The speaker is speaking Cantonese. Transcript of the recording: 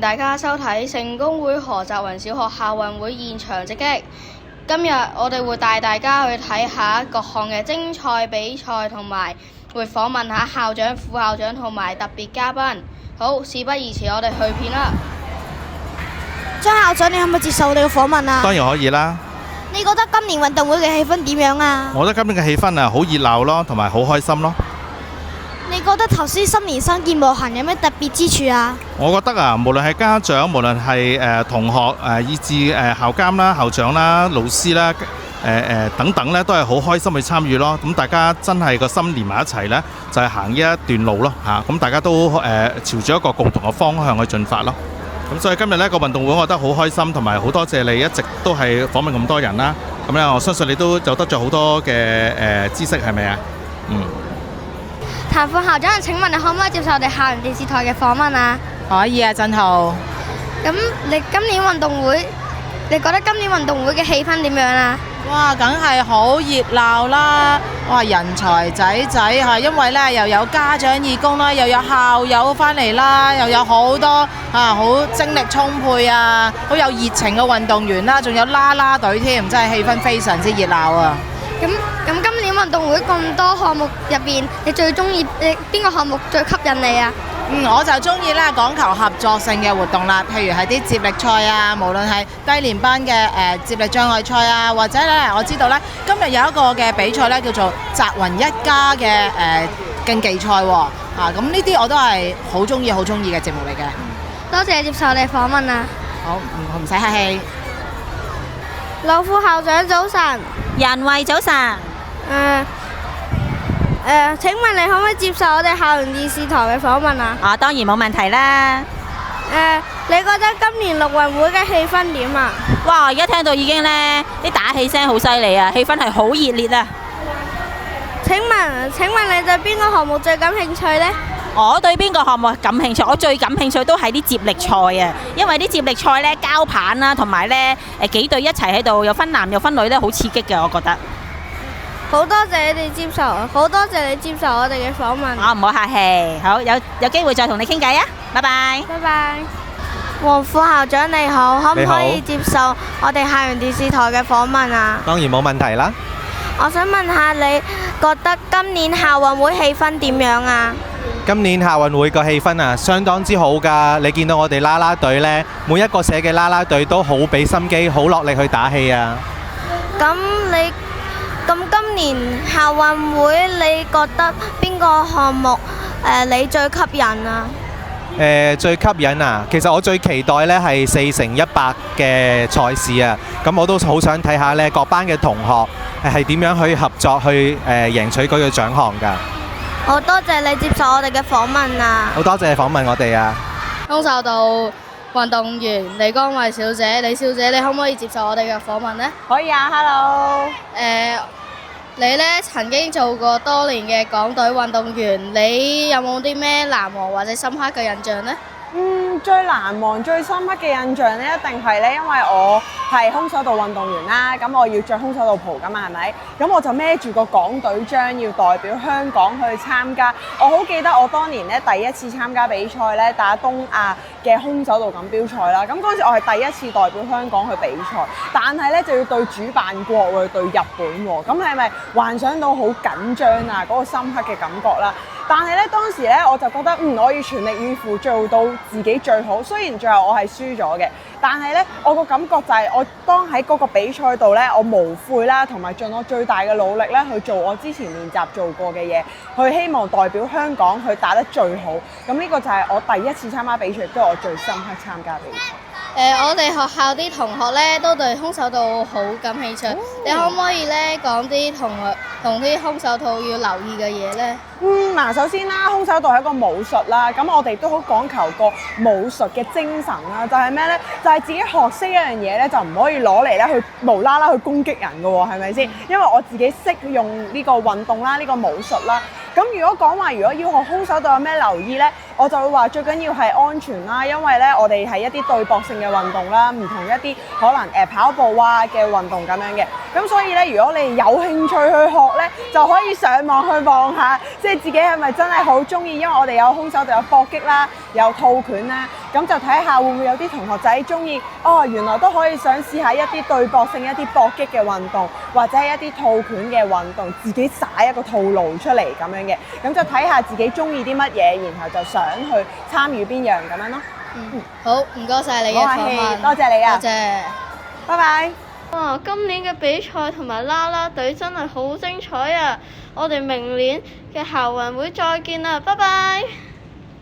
迎大家收睇成功會何澤雲小學校運會現場直擊。今日我哋會帶大家去睇下各項嘅精彩比賽，同埋會訪問下校長、副校長同埋特別嘉賓。好，事不宜遲，我哋去片啦。張校長，你可唔可以接受我哋嘅訪問啊？當然可以啦。你覺得今年運動會嘅氣氛點樣啊？我覺得今年嘅氣氛好熱鬧咯，同埋好開心咯。你覺得頭先新年新健步行有咩特別之處啊？我覺得無論係家長，無論係同學以至校監啦、校長啦、老師啦等等咧，都係好開心去參與咯。咁大家真係個心連埋一齊呢，就係行呢一段路咯嚇。咁大家都朝住一個共同嘅方向去進發咯。咁所以今日呢個運動會，我覺得好開心，同埋好多謝你一直都係訪問咁多人啦。咁咧，我相信你都有得咗好多嘅知識，係咪啊？譚副校長，請問你可唔可以接受我哋校園電視台嘅訪問啊？可以啊，振浩。咁你今年運動會，你覺得今年運動會嘅氣氛點樣啊？哇，梗係好熱鬧啦！哇，人才仔仔嚇，因為咧又有家長義工啦，又有校友翻嚟啦，又有好多好精力充沛啊，好有熱情嘅運動員啦，仲有啦啦隊添，真係氣氛非常之熱鬧啊！咁今年運動會咁多項目入邊，你最中意邊個項目最吸引你啊？我就中意咧講求合作性嘅活動啦，譬如係啲接力賽啊，無論係低年班嘅接力障礙賽啊，或者咧我知道咧今日有一個嘅比賽咧叫做澤雲一家嘅競技賽喎，咁呢啲我都係好中意嘅節目嚟嘅。多謝接受我哋訪問啊！好，唔使客氣。劉副校長早晨。仁惠早晨。請問你可唔可以接受我哋校園電視台嘅訪問啊？當然冇問題啦。你覺得今年陸運會嘅氣氛點啊？哇！而家聽到已經呢啲打氣聲好犀利啊，氣氛係好熱烈啊！請問你對邊個項目最感興趣呢？我對邊個項目感興趣？我最感興趣都係啲接力賽啊，因為啲接力賽呢交棒啦，同埋呢幾隊一齊喺度，又分男又分女呢，好刺激嘅，我覺得。好多謝你接受我哋嘅訪問。唔好客氣，好，有機會再同你傾偈啊！拜拜。拜拜。黃副校長你好，可唔可以接受我哋校園電視台嘅訪問啊？當然冇問題啦。我想問下你覺得今年校運會氣氛點樣啊？今年校運會個氣氛相當之好㗎。你見到我哋啦啦隊呢，每一個社嘅啦啦隊都好俾心機，好落力去打氣啊。咁今年校運會你覺得邊個項目你最吸引啊？最吸引啊！其實我最期待呢係4×100嘅賽事啊！咁我都好想睇下呢各班嘅同學係點樣去合作去贏取嗰個獎項㗎。好多謝你接受我哋嘅訪問啊！好多謝訪問我哋啊！空手道運動員李江慧小姐，李小姐，你可唔可以接受我哋嘅訪問呢？可以啊 ，Hello。你呢曾經做過多年嘅港隊運動員，你有冇啲咩難忘或者深刻嘅印象呢？最難忘、最深刻嘅印象呢，一定係呢，因為我係空手道運動員啦，咁我要着空手道袍㗎嘛，係咪？咁我就孭住個港隊章，要代表香港去參加。我好記得我當年呢第一次參加比賽呢，打東亞嘅空手道錦標賽啦。咁嗰陣時我係第一次代表香港去比賽，但係呢就要對主辦國喎，對日本喎。咁係咪幻想到好緊張啊？嗰個深刻嘅感覺啦。但係咧，當時咧我就覺得我要全力以赴做到自己最好。雖然最後我係輸咗嘅，但係咧我個感覺就係我當喺嗰個比賽度咧，我無悔啦，同埋盡我最大嘅努力咧去做我之前練習做過嘅嘢，去希望代表香港去打得最好。咁呢個就係我第一次參加比賽，亦都係我最深刻參加比賽。我哋學校啲同學咧都對空手道好感興趣，你可唔可以咧講啲同啲空手道要留意嘅嘢咧？首先啦，空手道係一個武術啦，咁我哋都好講求個武術嘅精神啦，就係咩咧？就係自己學識一樣嘢咧，就唔可以攞嚟咧去無啦啦去攻擊人㗎喎，係咪先？因為我自己識用呢個運動啦，呢個武術啦。咁如果講話如果要學空手道有咩留意呢？我就會話最緊要係安全啦，因為呢，我哋係一啲對搏性嘅運動啦，唔同一啲可能跑步啊嘅運動咁樣嘅。咁所以呢，如果你有興趣去學呢，就可以上網去望下，即係自己係咪真係好中意？因為我哋有空手道有搏擊啦，有套拳啦。咁就睇下會唔會有啲同學仔中意，原來都可以想試下一啲對搏性、一啲搏擊嘅運動，或者係一啲套拳嘅運動，自己耍一個套路出嚟咁樣嘅。咁就睇下自己中意啲乜嘢，然後就想去參與邊樣咁樣咯。好，唔該晒你嘅訪問，多謝你啊，多謝，拜拜。哇！今年嘅比賽同埋啦啦隊真係好精彩啊！我哋明年嘅校運會再見啦，拜拜。